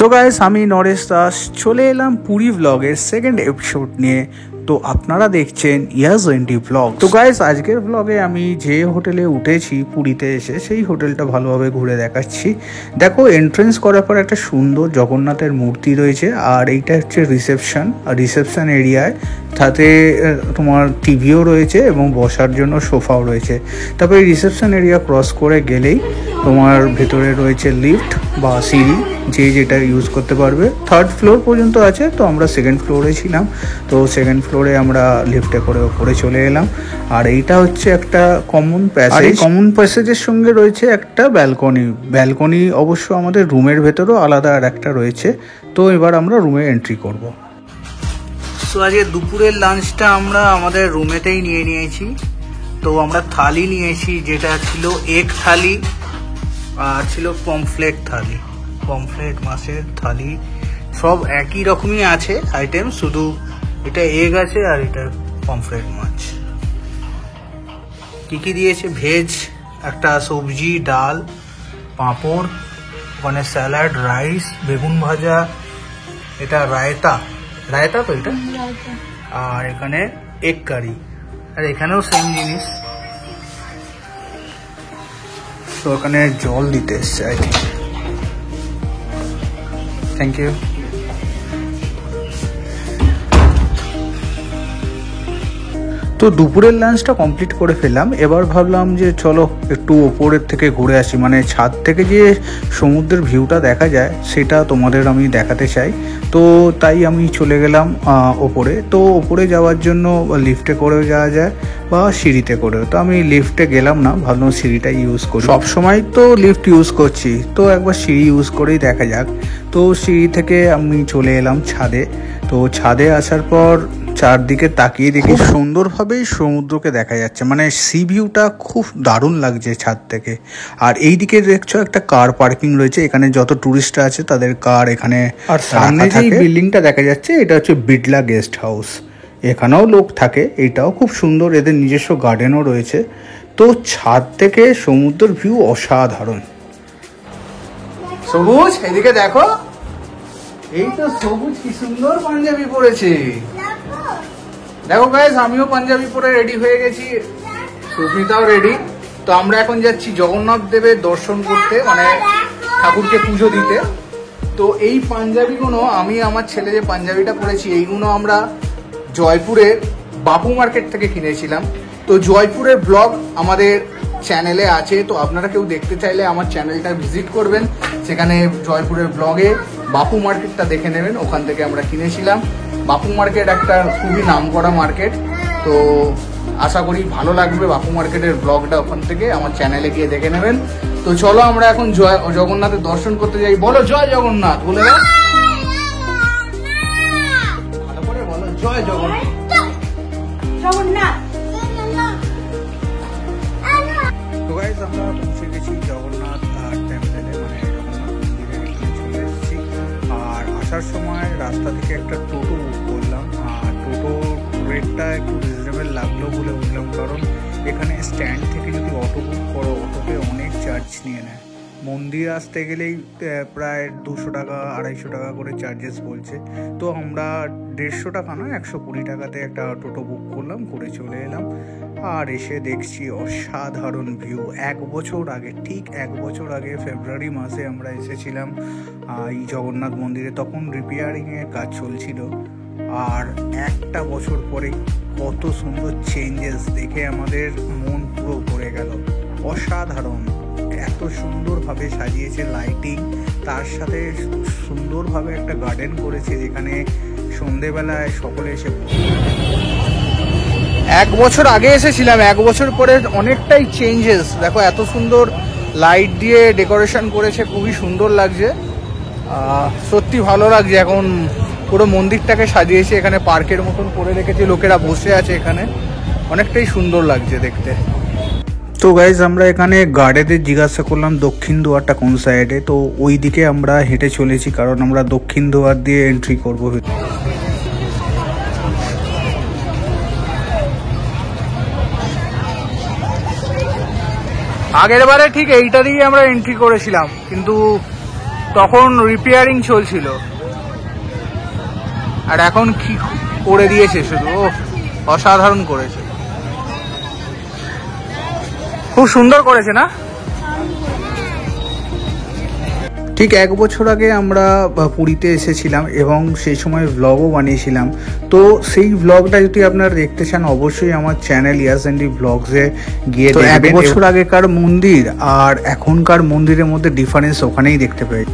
So guys, আমি নরেশ দাস চলে এলাম পুরী ব্লগের সেকেন্ড এপিসোড নিয়ে। তো আপনারা দেখছেন ইয়াস20 ব্লগ। তো গাইস, আজকের ব্লগে আমি যে হোটেলে উঠেছি পুরীতে এসে, সেই হোটেলটা ভালোভাবে ঘুরে দেখাচ্ছি। দেখো, এন্ট্রেন্স করার পর একটা সুন্দর জগন্নাথের মূর্তি রয়েছে, আর এইটা হচ্ছে রিসেপশন। আর রিসেপশন এরিয়ায় তাতে তোমার টিভিও রয়েছে এবং বসার জন্য সোফাও রয়েছে। তারপরে রিসেপশন এরিয়া ক্রস করে গেলেই তোমার ভেতরে রয়েছে লিফট বা সিঁড়ি, যে যেটা ইউজ করতে পারবে। 3rd ফ্লোর পর্যন্ত আছে, তো আমরা 2nd ফ্লোরে ছিলাম। তো 2nd ফ্লোরে আমরা লিফটে করে ওপরে চলে এলাম। আর এইটা হচ্ছে একটা কমন প্যাসেজ। এই কমন প্যাসেজের সঙ্গে রয়েছে একটা ব্যালকনি অবশ্য আমাদের রুমের ভেতরেও আলাদা আর একটা রয়েছে। তো এবার আমরা রুমে এন্ট্রি করব। সো আজকে দুপুরের লাঞ্চটা আমরা আমাদের রুমেতেই নিয়ে নিয়েছি। তো আমরা থালি নিয়েছি, যেটা ছিল এগ থালি আর ছিল পমফ্লেট থালি, পমফ্লেট মাছের থালি। সব একই রকমই আছে আইটেম, শুধু এটা এগ আছে আর এটা পমফ্লেট মাছ। কি কি দিয়েছে? ভেজ, একটা সবজি, ডাল, পাঁপড়, ওখানে স্যালাড, রাইস, বেগুন ভাজা, এটা রায়তা তো এটা, আর এখানে এগ কারি। আর এখানেও সেম জিনিস। তো ওখানে জল দিতে এসছে, আই থিঙ্ক। Thank you. তো দুপুরের লাঞ্চটা কমপ্লিট করে ফেললাম। এবার ভাবলাম যে চলো একটু ওপরের থেকে ঘুরে আসি, মানে ছাদ থেকে যে সমুদ্রের ভিউটা দেখা যায় সেটা তোমাদের আমি দেখাতে চাই। তো তাই আমি চলে গেলাম ওপরে। তো ওপরে যাওয়ার জন্য লিফটে করেও যাওয়া যায় বা সিঁড়িতে করেও। তো আমি লিফটে গেলাম না, ভাবলাম সিঁড়িটাই ইউজ করি। সবসময় তো লিফট ইউজ করছি, তো একবার সিঁড়ি ইউজ করেই দেখা যাক। তো সিঁড়ি থেকে আমি চলে এলাম ছাদে। তো ছাদে আসার পর চারদিকে তাকিয়ে দেখি সুন্দরভাবেই সমুদ্রকে দেখা যাচ্ছে, মানে সি ভিউটা খুব দারুণ লাগছে ছাদ থেকে। আর এই দিকে দেখছো একটা কার পার্কিং রয়েছে, এখানে যত টুরিস্টরা আছে তাদের কার এখানে। আর সামনে যে বিল্ডিংটা দেখা যাচ্ছে এটা হচ্ছে বিড়লা গেস্ট হাউস, এখানেও লোক থাকে। এটাও খুব সুন্দর, এদের নিজস্ব গার্ডেনও রয়েছে। তো ছাদ থেকে সমুদ্রের ভিউ অসাধারণ। সবুজ, এদিকে দেখো, এই তো সবুজ কি সুন্দর পাঞ্জাবি পরেছে। দেখো গাইস, আমিও পাঞ্জাবি পরে রেডি হয়ে গেছি, সুস্মিতাও রেডি। তো আমরা এখন যাচ্ছি জগন্নাথ দেবের দর্শন করতে, মানে ঠাকুরকে পুজো দিতে। তো এই পাঞ্জাবিগুলো, আমি আমার ছেলে যে পাঞ্জাবিটা পরেছি, এইগুলো আমরা জয়পুরের বাপু মার্কেট থেকে কিনেছিলাম। তো জয়পুরের ব্লগ আমাদের চ্যানেলে আছে, তো আপনারা কেউ দেখতে চাইলে আমার চ্যানেলটা ভিজিট করবেন। সেখানে জয়পুরের ব্লগে বাপু মার্কেটটা দেখে নেবেন, ওখান থেকে আমরা কিনেছিলাম। বাপু মার্কেট একটা খুবই নামকরা মার্কেট, তো আশা করি ভালো লাগবে বাপু মার্কেটের ব্লগটা। ওখান থেকে আমার চ্যানেলে গিয়ে দেখে নেবেন। তো চলো আমরা এখন জগন্নাথের দর্শন করতে যাই। বলো জয় জগন্নাথ, বলে দাও ভালো করে, বলো জয় জগন্নাথ। তো গাইস, আমরা পৌঁছে গেছি জগন্নাথ টেম্পলে, মানে জগন্নাথ মন্দিরে চলে এসেছি। আর আসার সময় রাস্তা থেকে একটা টোটো বুক করলাম। আর টোটোর রেটটা একটু রিজনেবল লাগলো বলে বুঝলাম, কারণ এখানে স্ট্যান্ড থেকে যদি অটো বুক করো, অটোতে অনেক চার্জ নিয়ে নেয়। মন্দির আসতে গেলেই প্রায় 200 টাকা 250 টাকা করে চার্জেস বলছে। তো আমরা 150 টাকা নয় 120 টাকাতে একটা টোটো বুক করলাম, করে চলে এলাম। আর এসে দেখছি অসাধারণ ভিউ। 1 বছর আগে, ঠিক 1 বছর আগে ফেব্রুয়ারি মাসে আমরা এসেছিলাম এই জগন্নাথ মন্দিরে, তখন রিপেয়ারিংয়ের কাজ চলছিল। আর একটা বছর পরে কত সুন্দর চেঞ্জেস দেখে আমাদের মন পুরো ভরে গেল। অসাধারণ, এত সুন্দরভাবে সাজিয়েছে লাইটিং, তার সাথে সুন্দরভাবে একটা গার্ডেন করেছে, যেখানে সন্ধেবেলায় সকলে এসে। 1 বছর আগে এসেছিলাম, 1 বছর পরে অনেকটাই চেঞ্জেস। দেখো এত সুন্দর লাইট দিয়ে ডেকোরেশন করেছে, খুবই সুন্দর লাগছে। সত্যি ভালো লাগছে। এখন পুরো মন্দিরটাকে সাজিয়েছে, এখানে পার্কের মতন করে রেখেছে, লোকেরা বসে আছে এখানে, অনেকটাই সুন্দর লাগছে দেখতে। তো গাইজ, আমরা এখানে গার্ডেদের জিজ্ঞাসা করলাম দক্ষিণ দুয়ারটা কোন সাইডে। তো ওই দিকে আমরা হেঁটে চলেছি, কারণ আমরা দক্ষিণ দুয়ার দিয়ে এন্ট্রি করবো। আগের বারে ঠিক এইটা দিয়ে আমরা এন্ট্রি করেছিলাম, কিন্তু তখন রিপেয়ারিং চলছিল, আর এখন কি করে দিয়েছে শুধু, অসাধারণ করেছে, খুব সুন্দর করেছে না? ঠিক 1 বছর আগে আমরা পুরীতে এসেছিলাম এবং সেই সময় ভ্লগও বানিয়েছিলাম। তো সেই ভ্লগটা যদি আপনারা দেখতে চান অবশ্যই আমার চ্যানেল ইয়াস এন্ড ভ্লগসে গিয়ে দেখবেন। 1 বছর আগেকার মন্দির আর এখনকার মন্দিরের মধ্যে ডিফারেন্স ওখানেই দেখতে পাই।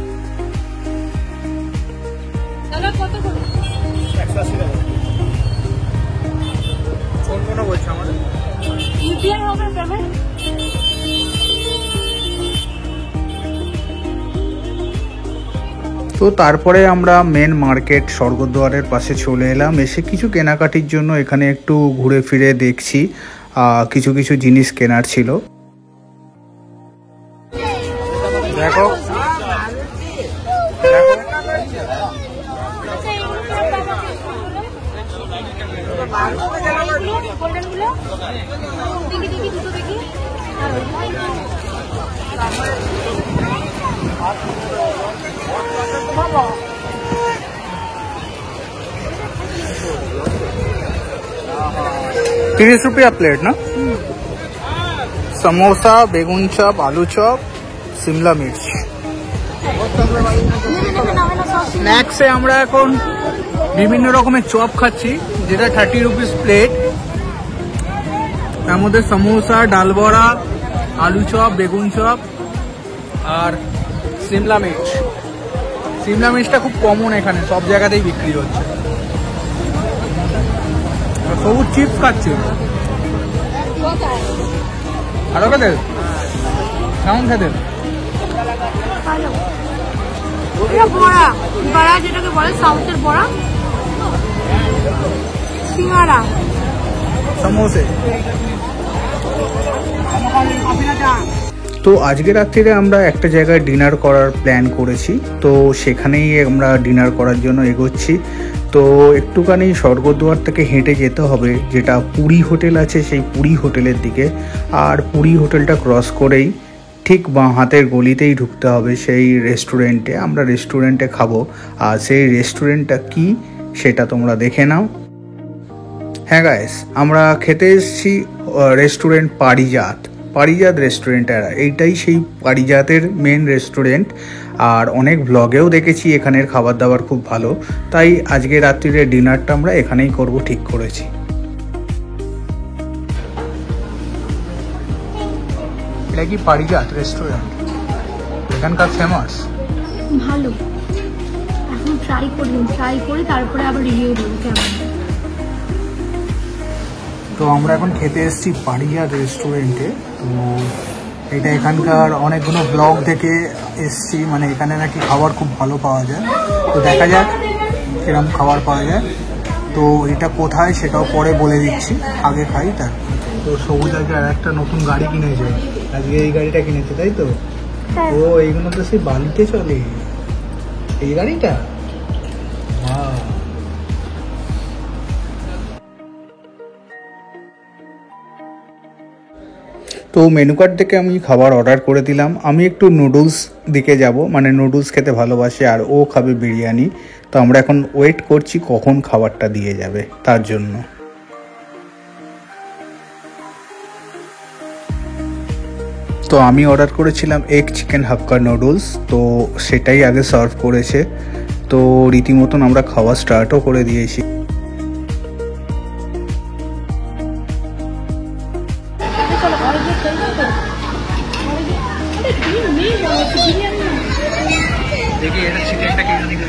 তো তারপরে আমরা মেন মার্কেট স্বর্গদ্বারের পাশে চলে এলাম, এসে কিছু কেনাকাটির জন্য এখানে একটু ঘুরে ফিরে দেখছি, কিছু কিছু জিনিস কেনার ছিল। দেখো ₹30 প্লেট না? समोसा, বেগুন চপ, আলু চপ, শিমলা মির্চ। স্ন্যাক্সে আমরা এখন বিভিন্ন রকমের চপ খাচ্ছি, যেটা ₹30 প্লেট। তার মধ্যে সমোসা, ডাল বড়া, আলু চপ, বেগুন চপ আর শিমলা মির্চ। শিমলা মির্চটা খুব কমন, এখানে সব জায়গাতেই বিক্রি হচ্ছে। সবুজ চিপস খাচ্ছি। আরো খেতে কেমন খেতে? বড়া, বড়া যেটাকে বলে সাউথের বড়া, সিঙ্গারা, সমোসে। তো আজকে রাত্রিরে আমরা একটা জায়গায় ডিনার করার প্ল্যান করেছি, তো সেখানেই আমরা ডিনার করার জন্য এগোচ্ছি। তো একটুখানি স্বর্গদ্বার থেকে হেঁটে যেতে হবে, যেটা পুরী হোটেল আছে সেই পুরী হোটেলের দিকে। আর পুরী হোটেলটা ক্রস করেই ঠিক বাঁ হাতের গলিতেই ঢুকতে হবে সেই রেস্টুরেন্টে। আমরা রেস্টুরেন্টে খাবো, আর সেই রেস্টুরেন্টটা কি সেটা তোমরা দেখে নাও। হ্যাঁ গাইস, আমরা খেতে এসেছি রেস্টুরেন্ট পারিজাত রেস্টুরেন্ট। এইটাই সেই পারিজাতের মেন রেস্টুরেন্ট, আর অনেক ব্লগেও দেখেছি এখানের খাবার দাবার খুব ভালো, তাই আজকে রাত্রিরে ডিনারটা আমরা এখানেই করব ঠিক করেছি। এটা কি পারিজাত রেস্টুরেন্ট? এখানকার ফেমাস ভালো। এখন ট্রাই করি তারপরে আবার রিভিউ দেবো কেমন। তো আমরা এখন খেতে এসেছি পারিজাত রেস্টুরেন্টে। তো এটা এখানকার অনেকগুলো ব্লগ থেকে এসেছি, মানে এখানে নাকি খাবার খুব ভালো পাওয়া যায়। তো দেখা যাক কিরম খাবার পাওয়া যায়। তো এটা কোথায় সেটাও পরে বলে দিচ্ছি, আগে খাই তার। তো সবুজ আজকে আর একটা নতুন গাড়ি কিনেছে, আজকে এই গাড়িটা কিনেছে তাই তো? ও এইগুলো তো সেই বালিতে চলে, এই গাড়িটা। তো মেনু কার্ড থেকে আমি খাবার অর্ডার করে দিলাম। আমি একটু নুডলস দিকে যাব, মানে নুডলস খেতে ভালোবাসি, আর ও খাবে বিরিয়ানি। তো আমরা এখন ওয়েট করছি কখন খাবারটা দিয়ে যাবে তার জন্য। তো আমি অর্ডার করেছিলাম এগ চিকেন হাক্কা নুডলস, তো সেটাই আগে সার্ভ করেছে। তো রীতিমতন আমরা খাওয়া স্টার্টও করে দিয়েছি। দেখি এটা চিকেনটা কিনে নিয়ে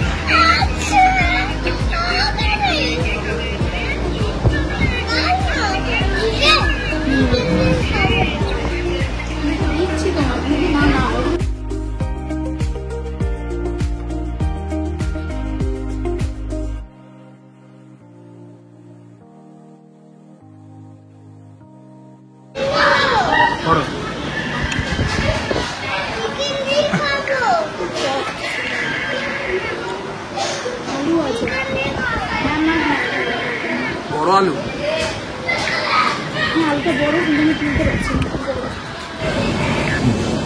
বড় আলু,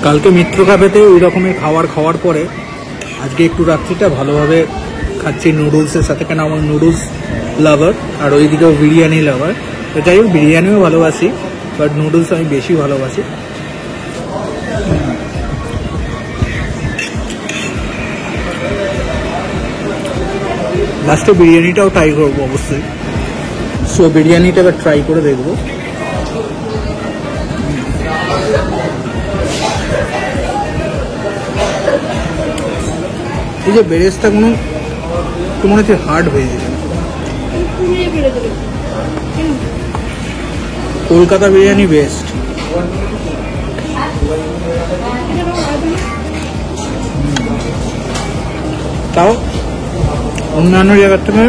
কালকে মিত্র ক্যাফেতে ওই রকমের খাবার খাওয়ার পরে আজকে একটু রাত্রিটা ভালোভাবে খাচ্ছি নুডলসের সাথে, কেন আমার নুডলস লাভার আর ওইদিকেও বিরিয়ানি লাভার। তো যাই হোক, বিরিয়ানিও ভালোবাসি, বাট নুডলস আমি বেশি ভালোবাসি। লাস্টে বিরিয়ানিটাও ট্রাই করবো অবশ্যই। সো বিরিয়ানিটা এবার ট্রাই করে দেখবো। এই যে বেরেস্তা কোনো মনে হচ্ছে হার্ড হয়ে যাবে। কলকাতা বিরিয়ানি বেস্ট। তাও অন্যান্য জায়গার থেকে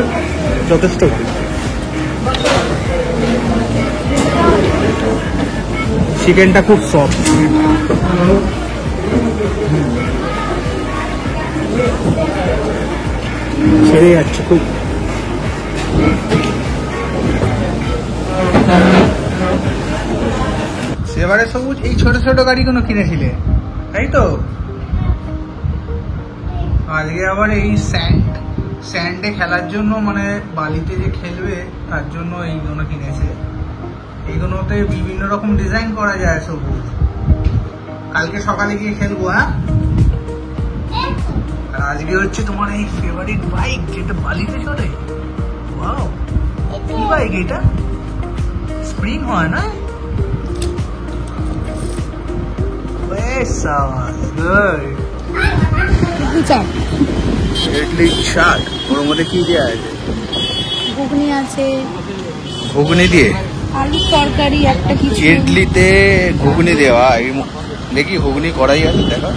যথেষ্ট ভালো। চিকেনটা খুব সফট, ছেড়ে যাচ্ছে খুব। সেবারে সবুজ এই ছোট ছোট গাড়িগুলো কিনেছিলে, তাই তো? আজকে আবার এই স্যান্ডে খেলার জন্য, মানে বালিতে যে খেলবে তার জন্য এইগুলো কিনেছে। এইগুলোতে বিভিন্ন রকম ডিজাইন করা যায় সবুজ। কালকে সকালে গিয়ে খেলবো। হ্যাঁ, আর আজকে হচ্ছে তোমার এই ফেভারিট বাইক যেটা বালিতে চলে। ওয়াও, কি বাইক এটা? স্প্রিং হয় না? ইডলি চাট, ওর মধ্যে কি দেওয়া আছে? ঘুগনি আছে, ঘুগনি দিয়ে আলু তরকারি একটা কিছু। ইডলিতে ঘুগনি দেওয়া, দেখি ঘুগনি করাই আছে, দেখো।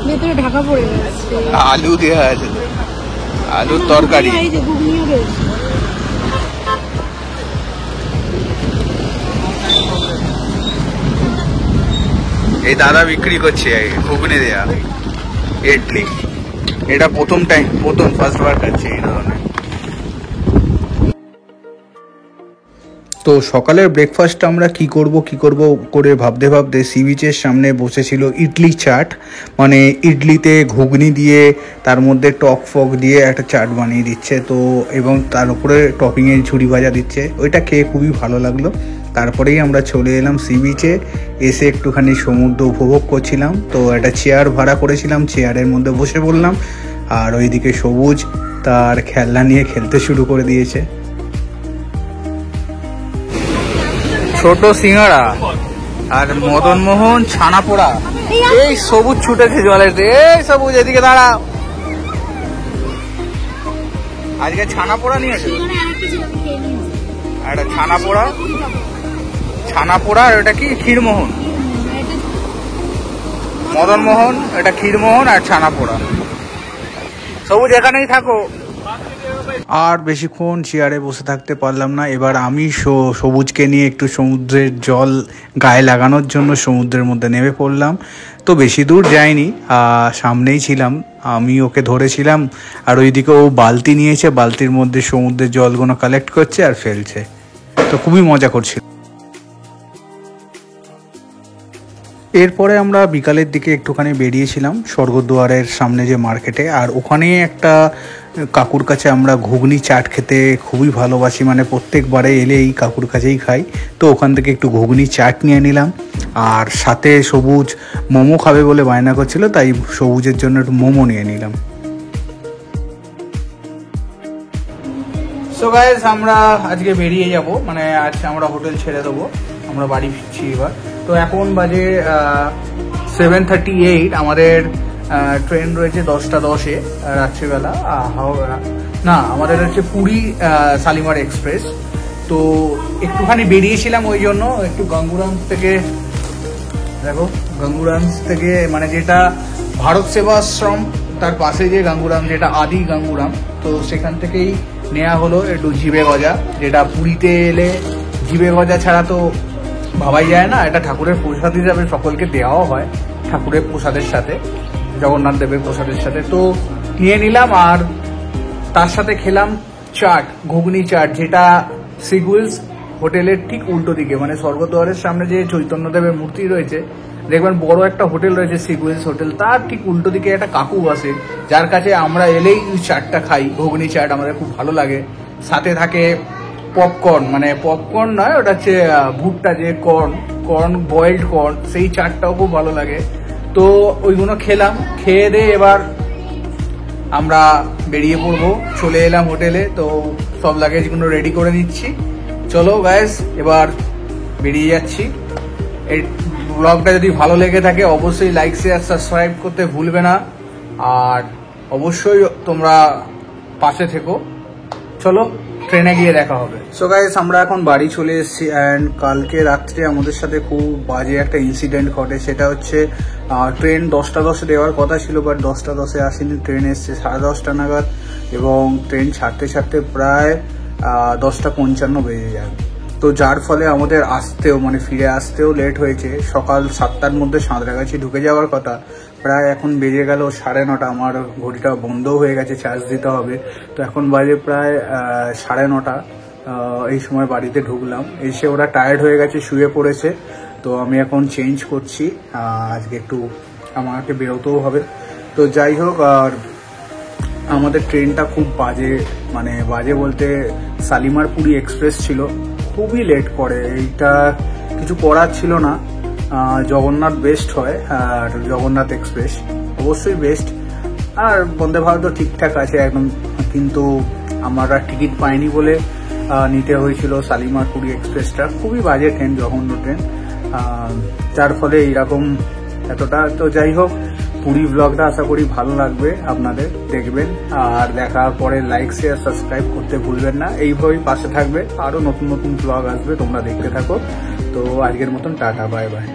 ভেতরে ঢাকা পড়ে গেছে, আলু দেওয়া আছে, আলুর তরকারি। এই যে ঘুগনিও রয়েছে। এই দাদা বিক্রি করছে ঘুগনি দেওয়া ইডলি। এটা প্রথম ফার্স্ট বার খাচ্ছি এই ধরনের। তো সকালের ব্রেকফাস্ট আমরা কি করব করে ভাবতে সি বিচের সামনে বসেছিল ইডলি চাট, মানে ইডলিতে ঘুগনি দিয়ে তার মধ্যে টক ফক দিয়ে একটা চাট বানিয়ে দিচ্ছে, তো এবং তার উপরে টপিংয়ে ঝুড়ি ভাজা দিচ্ছে। ওইটা খেয়ে খুবই ভালো লাগলো। তারপরেই আমরা চলে এলাম সি বিচে, এসে একটুখানি সমুদ্র উপভোগ করছিলাম। তো একটা চেয়ার ভাড়া করেছিলাম, চেয়ারের মধ্যে বসে পড়লাম। আর ওইদিকে সবুজ তার খেলনা নিয়ে খেলতে শুরু করে দিয়েছে। ছোট সিঙ্গাড়া আর মদন মোহন ছানা পোড়া। এই সবুজ ছুটেছে জলেতে। এই সবুজ এদিকে দাঁড়া, আজকে ছানা পোড়া নিয়েছে। একটা ছানা পোড়া আর এটা কি ক্ষীরমোহন, মদন মোহন, এটা ক্ষীরমোহন আর ছানা পোড়া। সবুজ এখানেই থাকো। আর বেশিক্ষণ চেয়ারে বসে থাকতে পারলাম না। এবার আমি সবুজকে নিয়ে একটু সমুদ্রের জল গায়ে লাগানোর জন্য সমুদ্রের মধ্যে নেমে পড়লাম। তো বেশি দূর যাইনি, সামনেই ছিলাম, আমি ওকে ধরেছিলাম। আর ওইদিকে ও বালতি নিয়েছে, বালতির মধ্যে সমুদ্রের জলগুলো কালেক্ট করছে আর ফেলছে। তো খুবই মজা করছিল। এরপরে আমরা বিকালের দিকে একটুখানি বেরিয়েছিলাম স্বর্গদ্বারের সামনে যে মার্কেটে, আর ওখানে একটা কাকুর কাছে আমরা ঘুগনি চাট খেতে খুবই ভালোবাসি, মানে প্রত্যেকবারে এলে এই কাকুর কাছেই খাই। তো ওখান থেকে একটু ঘুগনি চাট নিয়ে নিলাম, আর সাথে সবুজ মোমো খাবে বলে বায়না করছিল, তাই সবুজের জন্য একটু মোমো নিয়ে নিলাম। সো গাইস, আমরা আজকে বেরিয়ে যাব, মানে আজ আমরা হোটেল ছেড়ে দেবো, আমরা বাড়ি ফিরছি এবার। তো এখন বাজে 7:38, আমাদের ট্রেন রয়েছে 10:10 রাত্রিবেলা। না, আমাদের হচ্ছে পুরী শালিমার এক্সপ্রেস। তো একটুখানি বেরিয়েছিলাম ওই জন্য, একটু গাঙ্গুরাম থেকে, দেখো গাঙ্গুরামস থেকে, মানে যেটা ভারত সেবাশ্রম তার পাশে যে গাঙ্গুরাম, যেটা আদি গাঙ্গুরাম, তো সেখান থেকেই নেওয়া হলো একটু জিবে গজা, যেটা পুরীতে এলে জিবে গজা ছাড়া তো ভাবাই যায় না। এটা ঠাকুরের প্রসাদ হিসাবে সকলকে দেওয়াও হয়, ঠাকুরের প্রসাদের সাথে, জগন্নাথ দেবের প্রসাদের সাথে। তো নিয়ে নিলাম, আর তার সাথে খেলাম চাট, ঘুগনি চাট, যেটা সিগুলস হোটেলের ঠিক উল্টো দিকে, মানে স্বর্গদ্বারের সামনে যে চৈতন্যদেবের মূর্তি রয়েছে দেখবেন বড় একটা হোটেল রয়েছে সিকুয়েন্স হোটেল, তার ঠিক উল্টো দিকে একটা কাকু বসে, যার কাছে আমরা এলেই চাটটা খাই। ঘুগনি চাট আমাদের খুব ভালো লাগে। সাথে থাকে পপকর্ন, মানে পপকর্ন নয়, ওটা হচ্ছে ভুট্টা, যে কর্ন বয়েলড কর্ন, সেই চাটটাও খুব ভালো লাগে। তো ওইগুলো খেলাম, খেয়ে দিয়ে এবার আমরা বেরিয়ে পড়বো। চলে এলাম হোটেলে, তো সব লাগেজগুলো রেডি করে নিচ্ছি। চলো গাইস, এবার বেরিয়ে যাচ্ছি। এই ব্লগটা যদি ভালো লেগে থাকে অবশ্যই লাইক শেয়ার সাবস্ক্রাইব করতে ভুলবে না, আর অবশ্যই তোমরা পাশে থেকো। চলো ট্রেনে গিয়ে দেখা হবে। সো গাইস, আমরা এখন বাড়ি চলে এসেছি। অ্যান্ড কালকে রাত্রে আমাদের সাথে খুব বাজে একটা ইনসিডেন্ট ঘটে। সেটা হচ্ছে ট্রেন 10টা 10 দেওয়ার কথা ছিল, বাট 10টা 10 আসেনি। ট্রেন এসছে 10:30 নাগাদ, এবং ট্রেন ছাড়তে প্রায় 10টা 55 বেজে যায়। তো যার ফলে আমাদের আসতেও, মানে ফিরে আসতেও লেট হয়েছে। সকাল 7টার মধ্যে সাঁতরাগাছি ঢুকে যাওয়ার কথা, প্রায় এখন বেজে গেল 9:30। আমার ঘড়িটা বন্ধ হয়ে গেছে, চার্জ দিতে হবে। তো এখন বাজে প্রায় 9:30। এই সময় বাড়িতে ঢুকলাম, এসে ওরা টায়ার্ড হয়ে গেছে, শুয়ে পড়েছে। তো আমি এখন চেঞ্জ করছি, আজকে একটু আমাকে বেরোতেও হবে। তো যাই হোক, আর আমাদের ট্রেনটা খুব বাজে, মানে বাজে বলতে শালিমার পুরী এক্সপ্রেস ছিল, খুবই লেট করে। এইটা কিছু করার ছিল না। জগন্নাথ বেস্ট হয়, আর জগন্নাথ এক্সপ্রেস অবশ্যই বেস্ট। আর বন্দে ভারতও ঠিকঠাক আছে একদম, কিন্তু আমরা টিকিট পাইনি বলে নিতে হয়েছিল শালিমার পুরী এক্সপ্রেসটা। খুবই বাজে ট্রেন, জঘন্য ট্রেন, যার ফলে এইরকম এতটা। তো যাই হোক, পুরী ব্লগটা আশা করি ভালো লাগবে আপনাদের, দেখবেন। আর দেখার পরে লাইক শেয়ার সাবস্ক্রাইব করতে ভুলবেন না। এইভাবেই পাশে থাকবে, আরো নতুন নতুন ব্লগ আসবে, তোমরা দেখতে থাকো। তো আজকের মতন টাটা, বাই বাই।